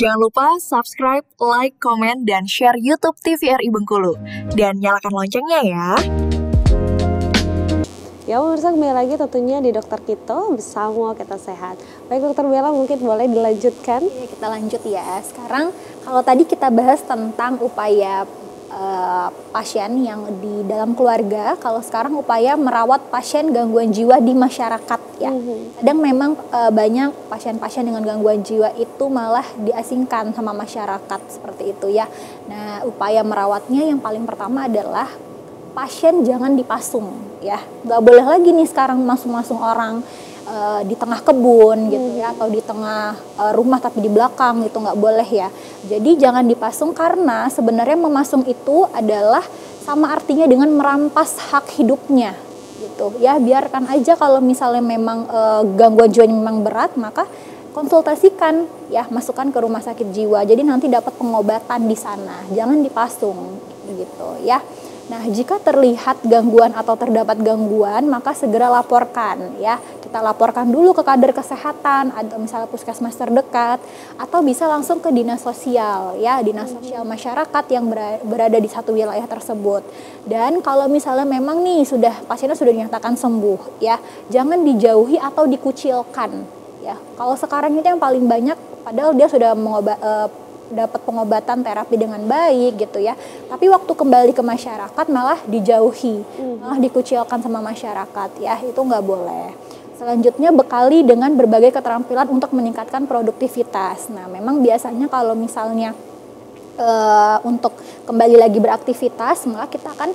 Jangan lupa subscribe, like, komen, dan share YouTube TVRI Bengkulu. Dan nyalakan loncengnya ya. Ya pemirsa, kembali lagi tentunya di Dokter Kito bersama Kita Sehat. Baik Dokter Bella, mungkin boleh dilanjutkan? Oke, kita lanjut ya. Sekarang kalau tadi kita bahas tentang upaya pasien yang di dalam keluarga, kalau sekarang upaya merawat pasien gangguan jiwa di masyarakat ya. Kadang memang banyak pasien-pasien dengan gangguan jiwa itu malah diasingkan sama masyarakat seperti itu ya. Nah, upaya merawatnya yang paling pertama adalah pasien jangan dipasung ya. Nggak boleh lagi nih sekarang masung-masung orang di tengah kebun gitu ya, atau di tengah rumah tapi di belakang gitu, nggak boleh ya. Jadi jangan dipasung, karena sebenarnya memasung itu adalah sama artinya dengan merampas hak hidupnya gitu ya. Biarkan aja kalau misalnya memang gangguan jiwanya memang berat, maka konsultasikan ya, masukkan ke rumah sakit jiwa. Jadi nanti dapat pengobatan di sana, jangan dipasung gitu ya. Nah, jika terlihat gangguan atau terdapat gangguan, maka segera laporkan ya. Kita laporkan dulu ke kader kesehatan, atau misalnya puskesmas terdekat, atau bisa langsung ke dinas sosial ya, dinas sosial masyarakat yang berada di satu wilayah tersebut. Dan kalau misalnya memang nih pasiennya sudah dinyatakan sembuh ya, jangan dijauhi atau dikucilkan ya. Kalau sekarang itu yang paling banyak, padahal dia sudah dapat pengobatan terapi dengan baik gitu ya, tapi waktu kembali ke masyarakat malah dijauhi, malah dikucilkan sama masyarakat ya, itu nggak boleh. Selanjutnya, bekali dengan berbagai keterampilan untuk meningkatkan produktivitas. Nah, memang biasanya kalau misalnya untuk kembali lagi beraktivitas, maka kita akan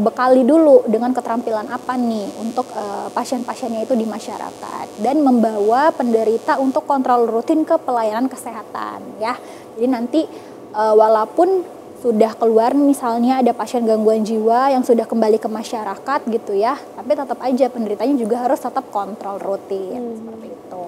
bekali dulu dengan keterampilan apa nih untuk pasien-pasiennya itu di masyarakat, dan membawa penderita untuk kontrol rutin ke pelayanan kesehatan ya. Jadi nanti walaupun sudah keluar misalnya ada pasien gangguan jiwa yang sudah kembali ke masyarakat gitu ya, tapi tetap aja penderitanya juga harus tetap kontrol rutin seperti itu.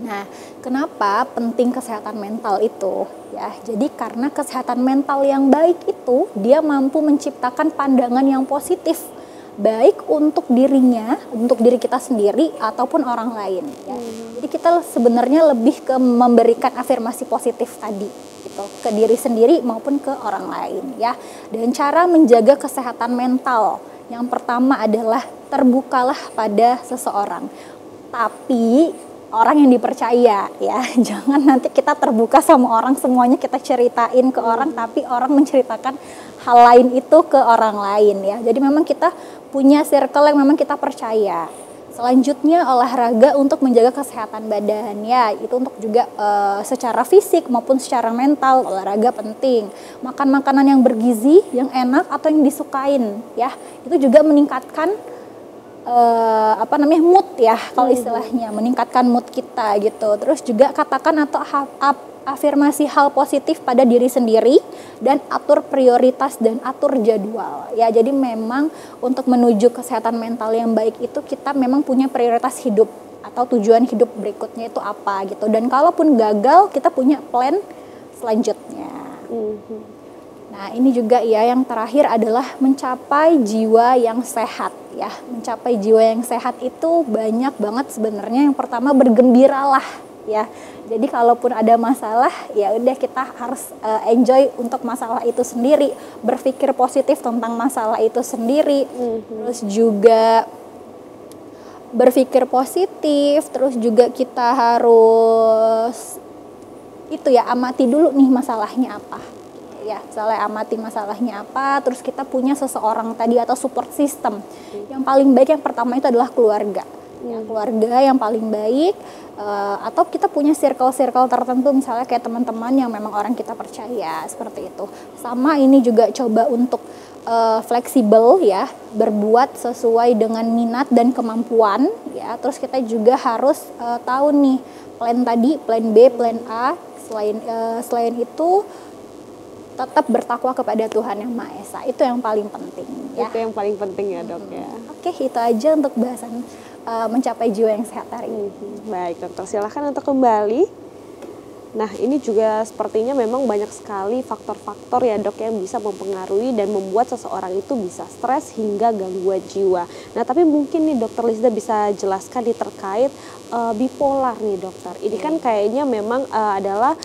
Nah, kenapa penting kesehatan mental itu? Ya, jadi karena kesehatan mental yang baik itu dia mampu menciptakan pandangan yang positif, baik untuk dirinya, untuk diri kita sendiri ataupun orang lain. Ya. Jadi kita sebenarnya lebih ke memberikan afirmasi positif tadi, gitu, ke diri sendiri maupun ke orang lain. Ya. Dan cara menjaga kesehatan mental yang pertama adalah terbukalah pada seseorang, tapi orang yang dipercaya ya. Jangan nanti kita terbuka sama orang, semuanya kita ceritain ke orang, tapi orang menceritakan hal lain itu ke orang lain ya. Jadi memang kita punya circle yang memang kita percaya. Selanjutnya, olahraga untuk menjaga kesehatan badan ya. Itu untuk juga secara fisik maupun secara mental, olahraga penting. Makan makanan yang bergizi, yang enak atau yang disukain ya. Itu juga meningkatkan mood ya, kalau istilahnya meningkatkan mood kita gitu. Terus juga katakan atau afirmasi hal positif pada diri sendiri, dan atur prioritas dan atur jadwal ya. Jadi memang untuk menuju kesehatan mental yang baik itu kita memang punya prioritas hidup atau tujuan hidup berikutnya itu apa gitu, dan kalaupun gagal kita punya plan selanjutnya. Nah, ini juga ya, yang terakhir adalah mencapai jiwa yang sehat ya. Mencapai jiwa yang sehat itu banyak banget sebenarnya. Yang pertama, bergembiralah ya. Jadi kalaupun ada masalah, ya udah kita harus enjoy untuk masalah itu sendiri, berpikir positif tentang masalah itu sendiri. Terus juga berpikir positif, terus juga kita harus itu ya, amati dulu nih masalahnya apa. Ya, misalnya amati masalahnya apa, terus kita punya seseorang tadi atau support system. Yang paling baik yang pertama itu adalah keluarga. Ya, keluarga yang paling baik, atau kita punya circle-circle tertentu, misalnya kayak teman-teman yang memang orang kita percaya, seperti itu. Sama ini juga coba untuk fleksibel ya, berbuat sesuai dengan minat dan kemampuan ya. Terus kita juga harus tahu nih plan tadi, plan B, plan A. Selain itu tetap bertakwa kepada Tuhan Yang Maha Esa. Itu yang paling penting ya. Itu yang paling penting ya dok ya. Oke, itu aja untuk bahasan mencapai jiwa yang sehat hari ini. Baik dokter, silahkan untuk kembali. Nah, ini juga sepertinya memang banyak sekali faktor-faktor ya dok yang bisa mempengaruhi dan membuat seseorang itu bisa stres hingga gangguan jiwa. Nah, tapi mungkin nih dokter Lisda bisa jelaskan nih terkait bipolar nih dokter. Ini kan kayaknya memang adalah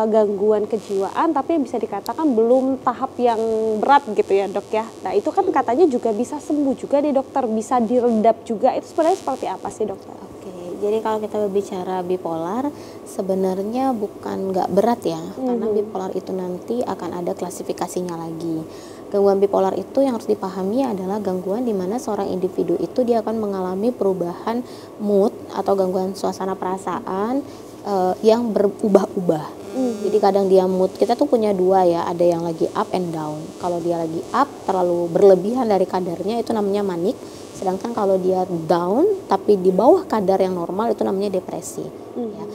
gangguan kejiwaan tapi yang bisa dikatakan belum tahap yang berat gitu ya dok ya. Nah, itu kan katanya juga bisa sembuh juga nih dokter, bisa diredap juga. Itu sebenarnya seperti apa sih dokter? Oke, jadi kalau kita berbicara bipolar, sebenarnya bukan nggak berat ya, karena bipolar itu nanti akan ada klasifikasinya lagi. Gangguan bipolar itu yang harus dipahami adalah gangguan di mana seorang individu itu dia akan mengalami perubahan mood atau gangguan suasana perasaan yang berubah-ubah. Jadi kadang dia mood, kita tuh punya dua ya, ada yang lagi up and down. Kalau dia lagi up terlalu berlebihan dari kadarnya itu namanya manik. Sedangkan kalau dia down tapi di bawah kadar yang normal itu namanya depresi. Ya.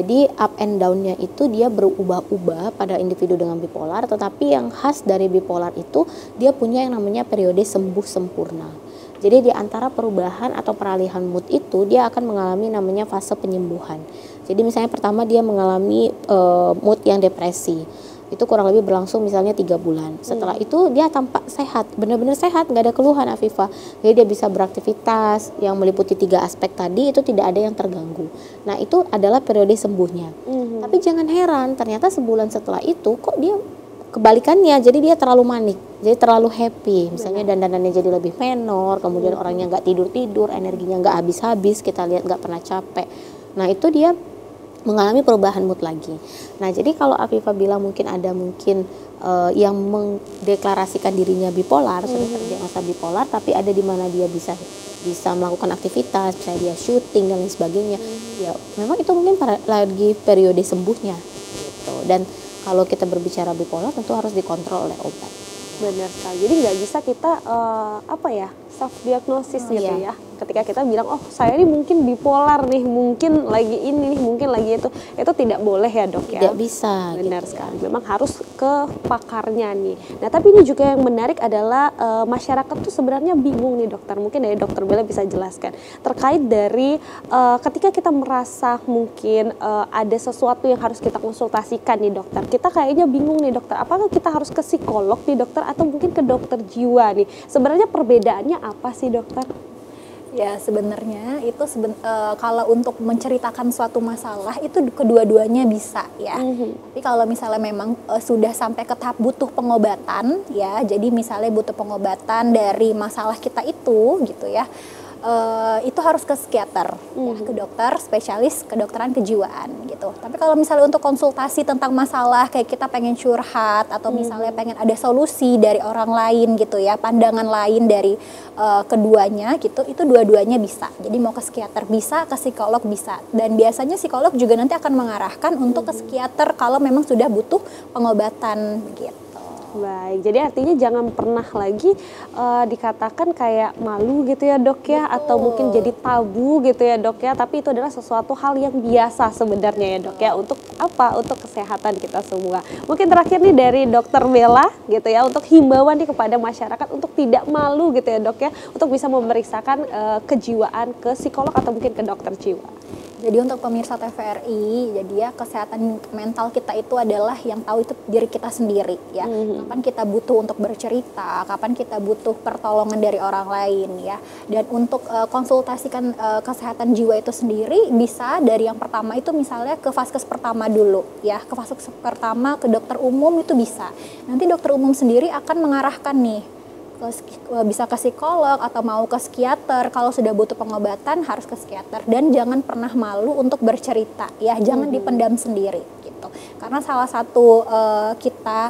Jadi up and down-nya itu dia berubah-ubah pada individu dengan bipolar, tetapi yang khas dari bipolar itu dia punya yang namanya periode sembuh sempurna. Jadi di antara perubahan atau peralihan mood itu dia akan mengalami namanya fase penyembuhan. Jadi misalnya pertama dia mengalami mood yang depresi. Itu kurang lebih berlangsung misalnya 3 bulan. Setelah itu dia tampak sehat, benar-benar sehat, nggak ada keluhan Afifah. Jadi dia bisa beraktivitas yang meliputi 3 aspek tadi itu tidak ada yang terganggu. Nah itu adalah periode sembuhnya. Tapi jangan heran, ternyata sebulan setelah itu kok dia kebalikannya, jadi dia terlalu manik, jadi terlalu happy. Misalnya dandanannya jadi lebih menor, kemudian orangnya nggak tidur-tidur, energinya nggak habis-habis, kita lihat nggak pernah capek. Nah itu dia mengalami perubahan mood lagi. Nah jadi kalau Afifah bilang mungkin yang mendeklarasikan dirinya bipolar, sudah terdiagnosa bipolar, tapi ada di mana dia bisa melakukan aktivitas, misalnya dia syuting dan lain sebagainya. Ya memang itu mungkin lagi periode sembuhnya gitu. Dan kalau kita berbicara bipolar tentu harus dikontrol oleh obat. Benar sekali. Jadi nggak bisa kita self diagnosis gitu ya. Ketika kita bilang oh saya ini mungkin bipolar nih, mungkin lagi ini nih, mungkin lagi itu tidak boleh ya dok ya. Tidak bisa. Benar gitu sekali. Memang harus ke pakarnya nih. Nah tapi ini juga yang menarik adalah masyarakat tuh sebenarnya bingung nih dokter. Mungkin dari dokter Bella bisa jelaskan terkait dari ketika kita merasa mungkin ada sesuatu yang harus kita konsultasikan nih dokter. Kita kayaknya bingung nih dokter. Apakah kita harus ke psikolog nih dokter atau mungkin ke dokter jiwa nih? Sebenarnya perbedaannya apa sih dokter? Ya sebenarnya itu kalau untuk menceritakan suatu masalah itu kedua-duanya bisa ya. Tapi kalau misalnya memang sudah sampai ke tahap butuh pengobatan ya, jadi misalnya butuh pengobatan dari masalah kita itu gitu ya. Itu harus ke psikiater, ya, ke dokter spesialis kedokteran kejiwaan gitu. Tapi kalau misalnya untuk konsultasi tentang masalah kayak kita pengen curhat atau misalnya pengen ada solusi dari orang lain gitu ya, pandangan lain dari keduanya gitu, itu dua-duanya bisa. Jadi mau ke psikiater bisa, ke psikolog bisa. Dan biasanya psikolog juga nanti akan mengarahkan untuk ke psikiater kalau memang sudah butuh pengobatan gitu. Baik, jadi artinya jangan pernah lagi dikatakan kayak malu gitu ya dok ya. Betul. Atau mungkin jadi tabu gitu ya dok ya, tapi itu adalah sesuatu hal yang biasa sebenarnya ya dok ya, untuk apa? Untuk kesehatan kita semua. Mungkin terakhir nih dari dokter Bella gitu ya, untuk himbauan nih kepada masyarakat untuk tidak malu gitu ya dok ya, untuk bisa memeriksakan kejiwaan ke psikolog atau mungkin ke dokter jiwa. Jadi untuk pemirsa TVRI, jadi ya kesehatan mental kita itu adalah yang tahu itu diri kita sendiri ya. Kapan kita butuh untuk bercerita, kapan kita butuh pertolongan dari orang lain ya. Dan untuk konsultasikan kesehatan jiwa itu sendiri bisa dari yang pertama itu misalnya ke vaskes pertama dulu ya. Ke vaskes pertama ke dokter umum itu bisa. Nanti dokter umum sendiri akan mengarahkan nih. Bisa ke psikolog atau mau ke psikiater. Kalau sudah butuh pengobatan harus ke psikiater, dan jangan pernah malu untuk bercerita ya, jangan dipendam sendiri gitu. Karena salah satu kita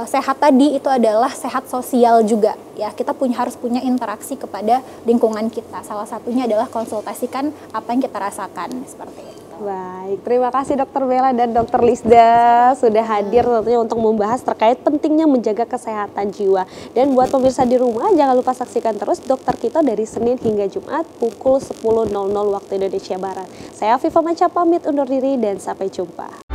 sehat tadi itu adalah sehat sosial juga ya. Kita harus punya interaksi kepada lingkungan kita. Salah satunya adalah konsultasikan apa yang kita rasakan seperti itu. Baik, terima kasih Dokter Bella dan Dokter Lisda sudah hadir tentunya untuk membahas terkait pentingnya menjaga kesehatan jiwa. Dan buat pemirsa di rumah jangan lupa saksikan terus Dokter Kito dari Senin hingga Jumat pukul 10.00 waktu Indonesia Barat. Saya Afifah Manca pamit undur diri dan sampai jumpa.